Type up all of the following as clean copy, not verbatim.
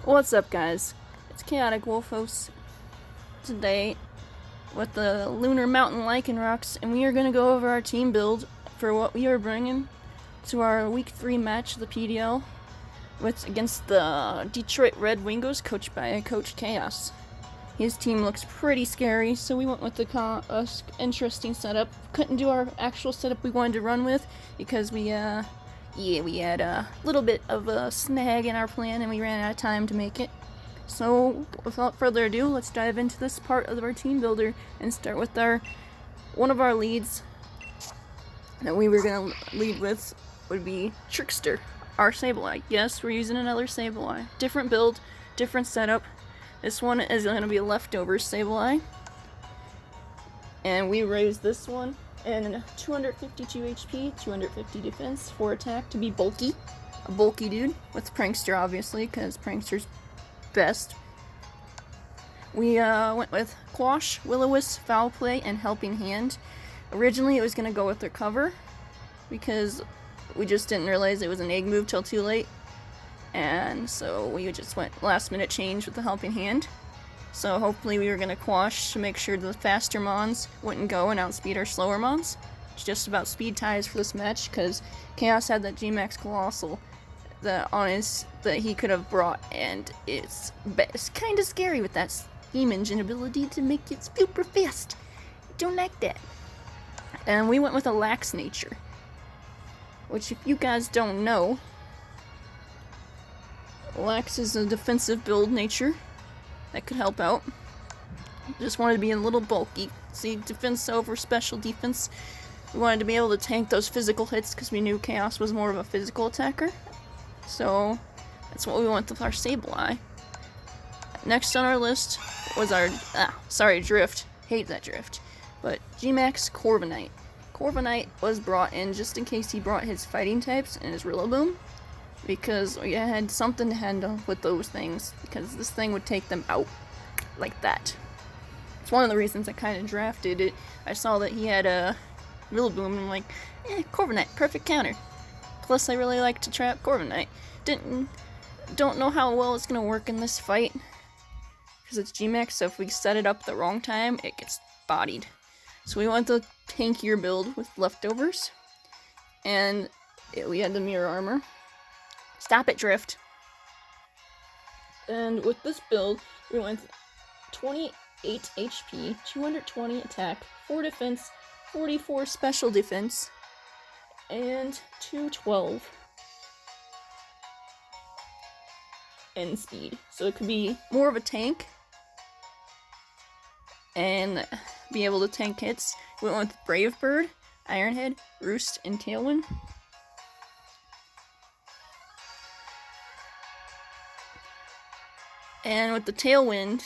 What's up, guys? It's Chaotic Wolfos today with the Lunar Mountain Lichen Rocks, and we are going to go over our team build for what we are bringing to our Week 3 match of the PDL against the Detroit Red Wingulls, coached by Coach Chaos. His team looks pretty scary, so we went with the interesting setup. Couldn't do our actual setup we wanted to run with because we had a little bit of a snag in our plan and we ran out of time to make it. So without further ado, let's dive into this part of our team builder and start with one of our leads that we were going to lead with would be Trickster, our Sableye. Yes, we're using another Sableye. Different build, different setup. This one is going to be a leftover Sableye. And we raised this one in 252 HP, 250 defense, 4 attack to be bulky. A bulky dude with Prankster, obviously, because Prankster's best. We went with Quash, Will-O-Wisp, Foul Play, and Helping Hand. Originally it was going to go with Recover, because we just didn't realize it was an egg move till too late. And so we just went last minute change with the Helping Hand. So hopefully we were going to Quash to make sure the faster Mons wouldn't go and outspeed our slower Mons. It's just about speed ties for this match, because Chaos had that G-Max Colossal that he could have brought, and it's kind of scary with that steam engine ability to make it super fast. Don't like that. And we went with a Lax Nature, which, if you guys don't know, Lax is a defensive build nature that could help out. Just wanted to be a little bulky. See, defense over special defense. We wanted to be able to tank those physical hits because we knew Chaos was more of a physical attacker. So that's what we went with our Sableye. Next on our list was our Drift. Hate that Drift. But G-Max Corviknight. Corviknight was brought in just in case he brought his fighting types and his Rillaboom, because we had something to handle with those things, because this thing would take them out like that. It's one of the reasons I kind of drafted it. I saw that he had a Rillaboom and I'm like, Corviknight, perfect counter. Plus I really like to trap Corviknight. Don't know how well it's going to work in this fight, because it's G-Max, so if we set it up the wrong time, it gets bodied. So we went the tankier build with leftovers, and we had the mirror armor. Stop it, Drift. And with this build, we went 28 HP, 220 attack, 4 defense, 44 special defense, and 212 in speed. So it could be more of a tank and be able to tank hits. We went with Brave Bird, Iron Head, Roost, and Tailwind. And with the Tailwind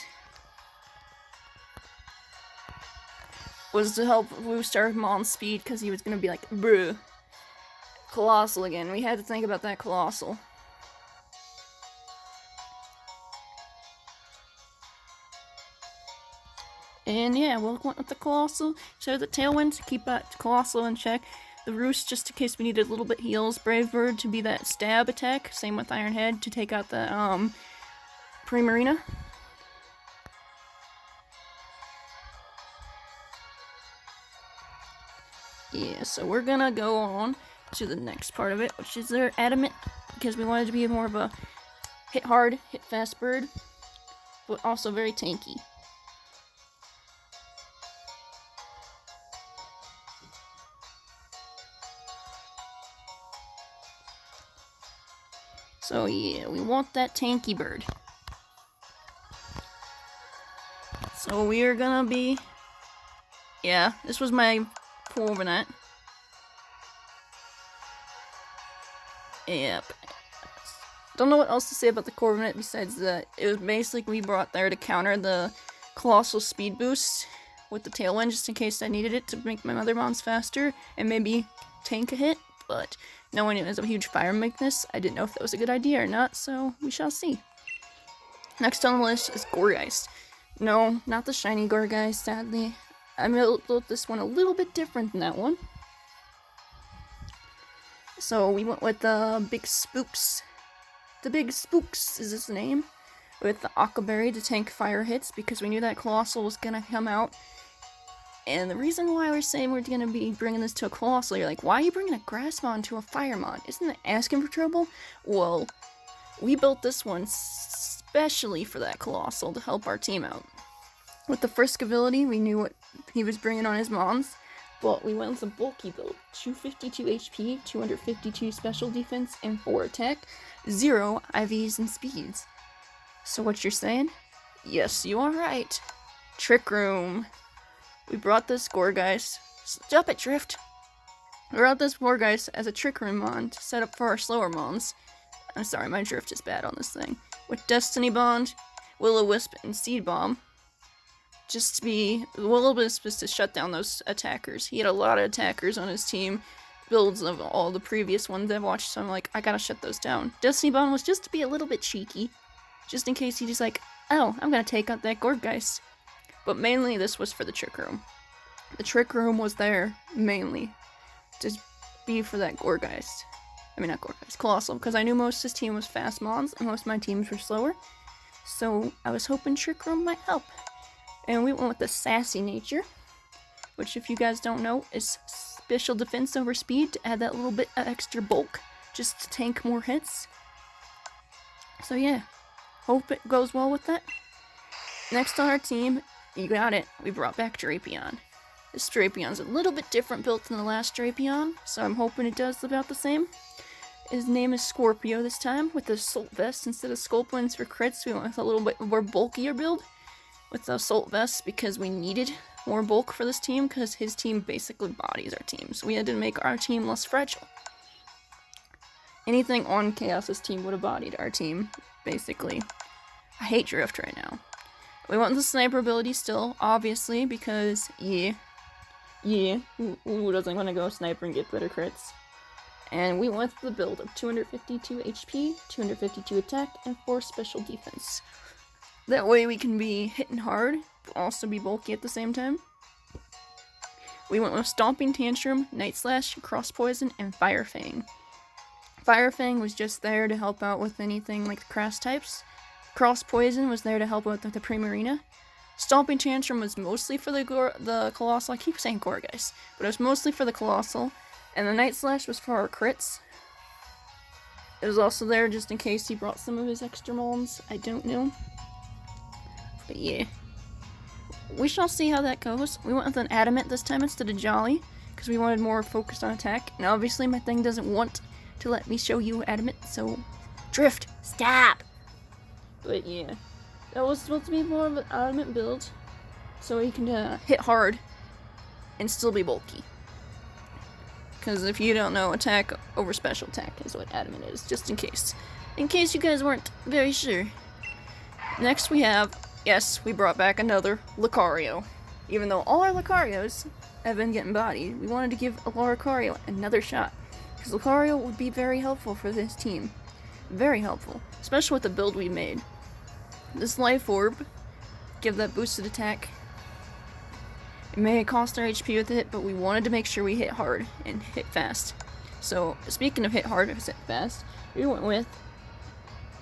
was to help boost our Mon's speed, because he was going to be like, bruh, Colossal again. We had to think about that Colossal. And yeah, we'll went with the Colossal. So the Tailwind to keep that Colossal in check. The Roost just in case we needed a little bit heals. Brave Bird to be that stab attack. Same with Iron Head to take out the Primarina. Yeah, so we're gonna go on to the next part of it, which is their Adamant, because we wanted to be more of a hit hard, hit fast bird, but also very tanky. So yeah, we want that tanky bird. So we are gonna be, this was my Corviknight. Yep. Don't know what else to say about the Corviknight besides that it was basically brought there to counter the Colossal speed boost with the Tailwind, just in case I needed it to make my Mother Mons faster and maybe tank a hit. But knowing it was a huge fire weakness, I didn't know if that was a good idea or not, so we shall see. Next on the list is Gourgeist. No, not the shiny Gourgeist, sadly. I built this one a little bit different than that one. So we went with the Big Spooks. The Big Spooks is his name. with the Aquaberry to tank fire hits because we knew that Colossal was gonna come out. And the reason why we're saying we're gonna be bringing this to a Colossal, you're like, why are you bringing a Grass Mon to a Fire Mon? Isn't that asking for trouble? Well, we built this one specially for that Colossal to help our team out. With the first ability, we knew what he was bringing on his Mons, but we went with a bulky build. 252 HP, 252 special defense, and 4 attack, 0 IVs and speeds. So what you're saying? Yes, you are right. Trick Room. We brought this Gourgeist. Stop it, Drift! We brought this Gourgeist as a Trick Room Mon to set up for our slower Mons. I'm sorry, my drift is bad on this thing. With Destiny Bond, Will-O-Wisp, and Seed Bomb. Just to be... Will-O-Wisp is to shut down those attackers. He had a lot of attackers on his team. Builds of all the previous ones I've watched, so I'm like, I gotta shut those down. Destiny Bond was just to be a little bit cheeky. Just in case he just like, oh, I'm gonna take out that Gourgeist. But mainly this was for the Trick Room. The Trick Room was there, mainly, to be for that Gourgeist. I mean, not Gourgeist, Colossal, because I knew most of his team was fast Mons, and most of my teams were slower. So, I was hoping Trick Room might help. And we went with the Sassy nature, which if you guys don't know, is special defense over speed to add that little bit of extra bulk, just to tank more hits. So yeah, hope it goes well with that. Next on our team, you got it, we brought back Drapion. This Drapion's a little bit different built than the last Drapion, so I'm hoping it does about the same. His name is Scorpio this time, with the Assault Vest instead of Sculpt Wings for crits. We went with a little bit more bulkier build with the Assault Vest because we needed more bulk for this team because his team basically bodies our team, so we had to make our team less fragile. Anything on Chaos's team would have bodied our team, basically. I hate Drift right now. We went with the Sniper ability still, obviously, because, who doesn't want to go Sniper and get better crits? And we went with the build of 252 HP, 252 attack, and 4 special defense. That way we can be hitting hard, but also be bulky at the same time. We went with Stomping Tantrum, Night Slash, Cross Poison, and Fire Fang. Fire Fang was just there to help out with anything like the Crass types. Cross Poison was there to help out with the Primarina. Stomping Tantrum was mostly for the Colossal. I keep saying Gourgeist, but it was mostly for the Colossal. And the Night Slash was for our crits. It was also there just in case he brought some of his extra Mons. I don't know. But yeah. We shall see how that goes. We went with an Adamant this time instead of Jolly, because we wanted more focused on attack. And obviously my thing doesn't want to let me show you Adamant, so... Drift! Stop! But yeah. That was supposed to be more of an Adamant build, so he can hit hard and still be bulky. Because if you don't know, attack over special attack is what Adamant is, just in case. In case you guys weren't very sure. Next we have, yes, we brought back another Lucario. Even though all our Lucarios have been getting bodied, we wanted to give Lucario another shot. Because Lucario would be very helpful for this team. Very helpful. Especially with the build we made. This Life Orb, give that boosted attack. It may cost our HP with it, but we wanted to make sure we hit hard and hit fast. So, speaking of hit hard and hit fast, we went with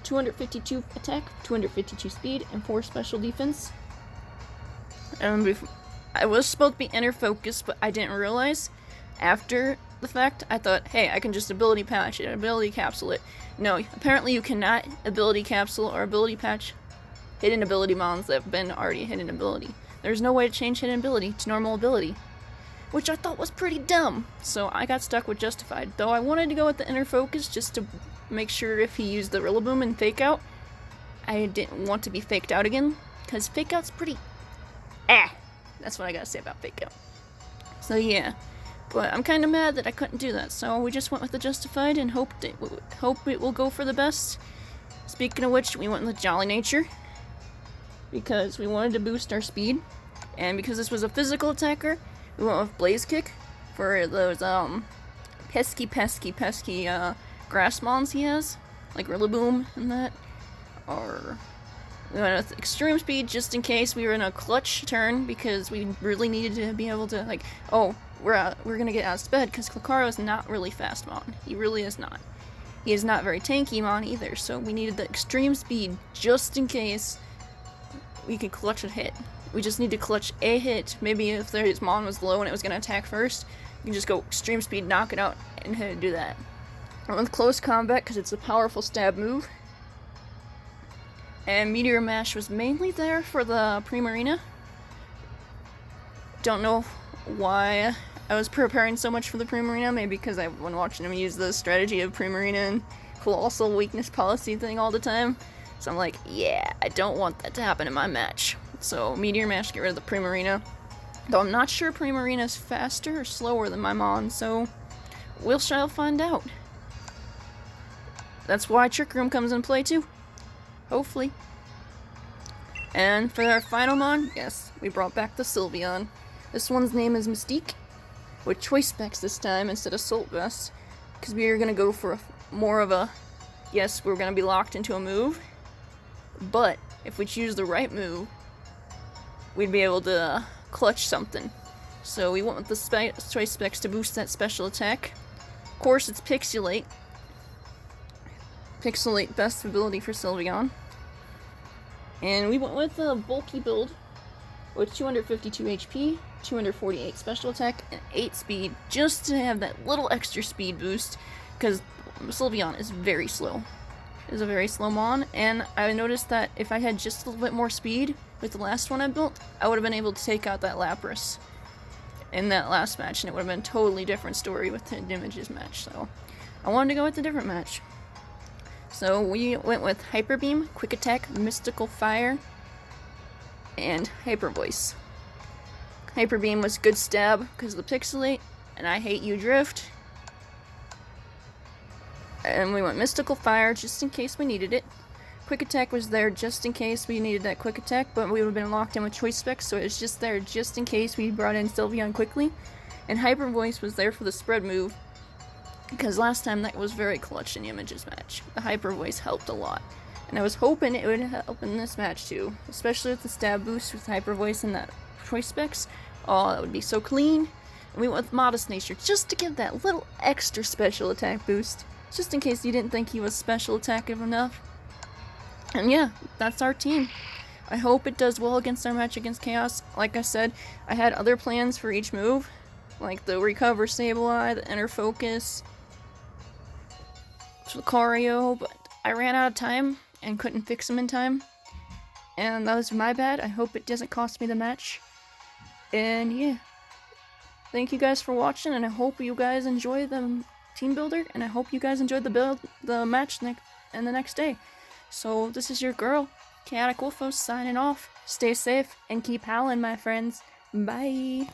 252 attack, 252 speed, and 4 special defense. I was supposed to be inner focus, but I didn't realize. After the fact, I thought, hey, I can just ability patch it, ability capsule it. No, apparently you cannot ability capsule or ability patch hidden ability Mons that have been already hidden ability. There's no way to change hidden ability to normal ability, which I thought was pretty dumb, so I got stuck with Justified. Though I wanted to go with the inner focus just to make sure if he used the Rillaboom and Fake Out, I didn't want to be faked out again, because Fake Out's pretty... That's what I gotta say about Fake Out. So yeah, but I'm kind of mad that I couldn't do that, so we just went with the Justified and hope it will go for the best. Speaking of which, we went with Jolly Nature, because we wanted to boost our speed, and because this was a physical attacker, we went with Blaze Kick for those pesky grass Mons he has, like Rillaboom and that. Or we went with Extreme Speed just in case we were in a clutch turn, because we really needed to be able to, like, oh, we're gonna get out of sped, because Lucario is not really fast Mon. He really is not. he is not very tanky mon either, so we needed the extreme speed just in case we could clutch a hit. We just need to clutch a hit. Maybe if his mon was low and it was going to attack first, you can just go extreme speed, knock it out, and do that. I went with close combat because it's a powerful stab move. And Meteor Mash was mainly there for the Primarina. Don't know why I was preparing so much for the Primarina. Maybe because I've been watching him use the strategy of Primarina and Colossal Weakness Policy thing all the time. So I'm like, yeah, I don't want that to happen in my match. So Meteor Mash to get rid of the Primarina. Though I'm not sure Primarina's faster or slower than my Mon, so we shall find out. That's why Trick Room comes into play too. Hopefully. And for our final Mon, yes, we brought back the Sylveon. This one's name is Mystique, with choice specs this time instead of Assault Vest, because we are going to go for more of a, yes, we're going to be locked into a move, but if we choose the right move, we'd be able to clutch something. So we went with the choice specs to boost that special attack. Of course, it's Pixelate. Pixelate, best ability for Sylveon. And we went with a bulky build with 252 HP, 248 special attack, and 8 speed, just to have that little extra speed boost, because Sylveon is very slow. It's a very slow Mon, and I noticed that if I had just a little bit more speed with the last one I built, I would have been able to take out that Lapras in that last match, and it would have been a totally different story with the Images match, so I wanted to go with a different match. So we went with Hyper Beam, Quick Attack, Mystical Fire, and Hyper Voice. Hyper Beam was good stab because of the Pixelate, and I hate you Drift. And we went Mystical Fire just in case we needed it. Quick Attack was there just in case we needed that Quick Attack, but we would have been locked in with choice specs, so it was just there just in case we brought in Sylveon quickly. And Hyper Voice was there for the spread move, because last time that was very clutch in the Images match. The Hyper Voice helped a lot. And I was hoping it would help in this match too. Especially with the stab boost with Hyper Voice and that choice specs. Oh, that would be so clean. And we went with Modest Nature just to give that little extra special attack boost. Just in case you didn't think he was special attackive enough. And yeah, that's our team. I hope it does well against our match against Chaos. Like I said, I had other plans for each move. Like the Recover Sableye, the Inner Focus, Lucario, but I ran out of time and couldn't fix them in time. And that was my bad. I hope it doesn't cost me the match. And yeah. Thank you guys for watching, and I hope you guys enjoy the team builder, and I hope you guys enjoyed the match and the next day. So this is your girl, Chaotic Wolfos, signing off. Stay safe and keep howling, my friends. Bye.